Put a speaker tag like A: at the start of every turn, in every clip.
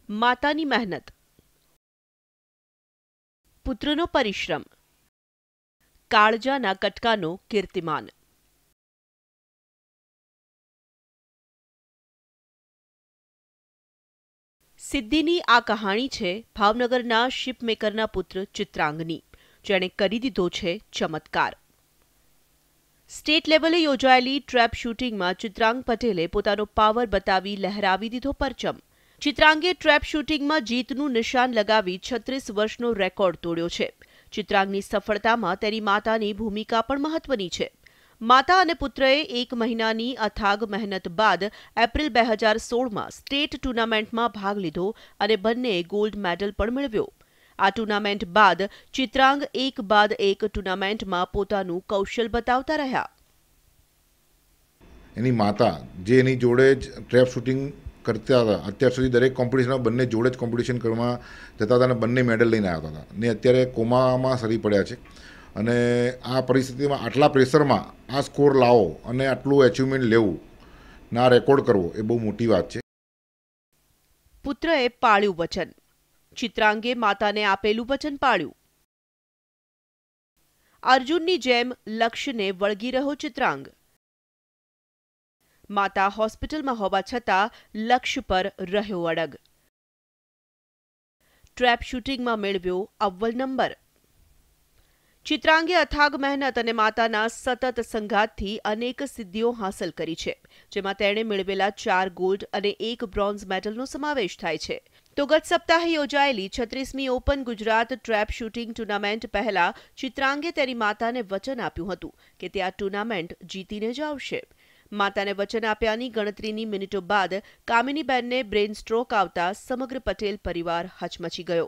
A: માતાની મહેનત, પુત્રનો પરિશ્રમ, કાળજાના કટકાનો કીર્તિમાન। સિદ્ધિની આ કહાણી છે ભાવનગરના શિપમેકરના પુત્ર ચિત્રાંગની, જેણે કરી દીધો છે ચમત્કાર। સ્ટેટ લેવલે યોજાયેલી ટ્રેપ શૂટિંગમાં ચિત્રાંગ પટેલે પોતાનો પાવર બતાવી લહેરાવી દીધો પરચમ। ચિત્રાંગે ટ્રેપ શૂટિંગમાં જીતનું નિશાન લગાવી 36 વર્ષનો રેકોર્ડ તોડ્યો છે। ચિત્રાંગની સફળતામાં તેની માતાની ભૂમિકા પણ મહત્વની છે। માતા અને પુત્રએ 1 મહિનાની અથાગ મહેનત બાદ એપ્રિલ 2016માં સ્ટેટ ટુર્નામેન્ટમાં ભાગ લીધો અને બંનેએ ગોલ્ડ મેડલ પણ મેળવ્યો। આ ટુર્નામેન્ટ બાદ ચિત્રાંગ એક બાદ એક ટુર્નામેન્ટમાં પોતાનું કૌશલ બતાવતા રહ્યા।
B: એની માતા જે એની જોડે જ ટ્રેપ શૂટિંગ કરતા હતા, અત્યાર સુધી દરેક કોમ્પિટિશનમાં બંને જોડે જ કોમ્પિટિશન કરવા જતા હતા અને બંને મેડલ લઈને આવ્યા હતા ને અત્યારે કોમામાં સરી પડ્યા છે અને આ પરિસ્થિતિમાં આટલા પ્રેશરમાં આ સ્કોર લાવો અને આટલું એચિવમેન્ટ લેવું ને આ રેકોર્ડ કરવો એ બહુ મોટી વાત છે।
A: પુત્રએ પાળ્યું વચન, ચિત્રાંગે માતાને આપેલું વચન પાળ્યું। અર્જુનની જેમ લક્ષ્યને વળગી રહ્યો ચિત્રાંગ। માતા હોસ્પિટલમાં હોવા છતાં લક્ષ્ય પર રહ્યો અડગ। ટ્રેપ શૂટિંગમાં મેળવ્યો અવ્વલ નંબર। ચિત્રાંગે અથાગ મહેનત અને માતાના સતત સંઘાતથી અનેક સિદ્ધિઓ હાંસલ કરી છે, જેમાં તેણે મેળવેલા 4 ગોલ્ડ અને 1 બ્રોન્ઝ મેડલનો સમાવેશ થાય છે। તો ગત સપ્તાહે યોજાયેલી 36મી open Gujarat trap shooting tournament પહેલા ચિત્રાંગે તેની માતાને વચન આપ્યું હતું કે તે આ ટુર્નામેન્ટ જીતીને જ આવશે। માતાને વચન આપ્યાની ગણતરીની મિનિટો બાદ કામિનીબેનને બ્રેઇન સ્ટ્રોક આવતા સમગ્ર પટેલ પરિવાર હચમચી ગયો।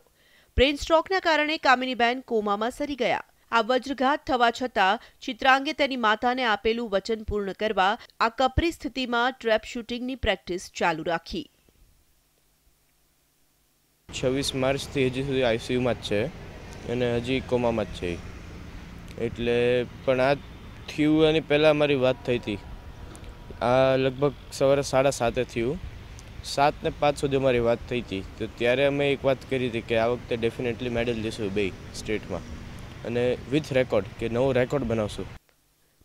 A: બ્રેઇન સ્ટ્રોકના કારણે કામિનીબેન કોમામાં સરી ગયા। આ વજ્રઘાત થવા છતાં ચિત્રાંગે તેની માતાને આપેલું વચન પૂર્ણ કરવા આ કપરી સ્થિતિમાં ટ્રેપ શૂટિંગની પ્રેક્ટિસ ચાલુ રાખી।
C: 26 માર્ચથી હજી સુધી આઈસીયુમાં જ છે અને હજી કોમામાં જ છે, એટલે પણ આ થયું એની પહેલાં મારી વાત થઈ હતી। આ લગભગ સવારે 7:30 થયું, 7 ને 5 સુધી અમારી વાત થઈ હતી। તો ત્યારે અમે એક વાત કરી હતી કે આ વખતે ડેફિનેટલી મેડલ લેશું બે સ્ટેટમાં અને વિથ રેકોર્ડ, કે નવો રેકોર્ડ બનાવશું।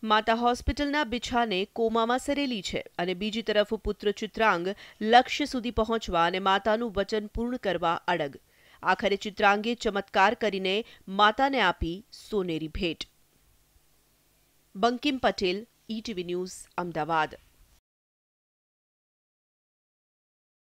A: માતા હોસ્પિટલના બિછાને કોમામાં સરેલી છે અને બીજી તરફ પુત્ર ચિત્રાંગ લક્ષ્ય સુધી પહોંચવા અને માતાનું વચન પૂર્ણ કરવા અડગ। આખરે ચિત્રાંગે ચમત્કાર કરીને માતાને આપી સોનેરી ભેટ। Bankim Patel, ETV news, Ahmedabad.